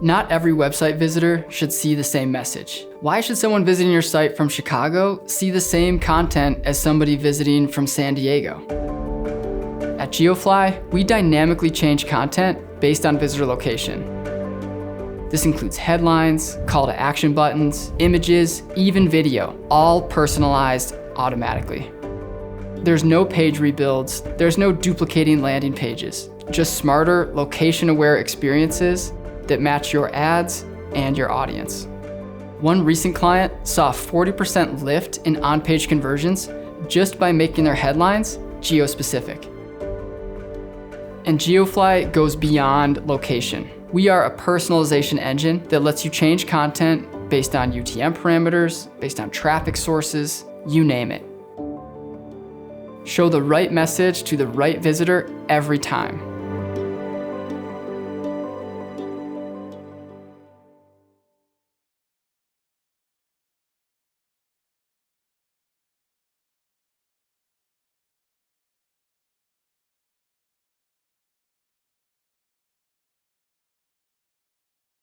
Not every website visitor should see the same message. Why should someone visiting your site from Chicago see the same content as somebody visiting from San Diego? At GeoFli, we dynamically change content based on visitor location. This includes headlines, call to action buttons, images, even video, all personalized automatically. There's no page rebuilds, there's no duplicating landing pages, just smarter, location-aware experiences that match your ads and your audience. One recent client saw a 40% lift in on-page conversions just by making their headlines geo-specific. And GeoFli goes beyond location. We are a personalization engine that lets you change content based on UTM parameters, based on traffic sources, you name it. Show the right message to the right visitor every time.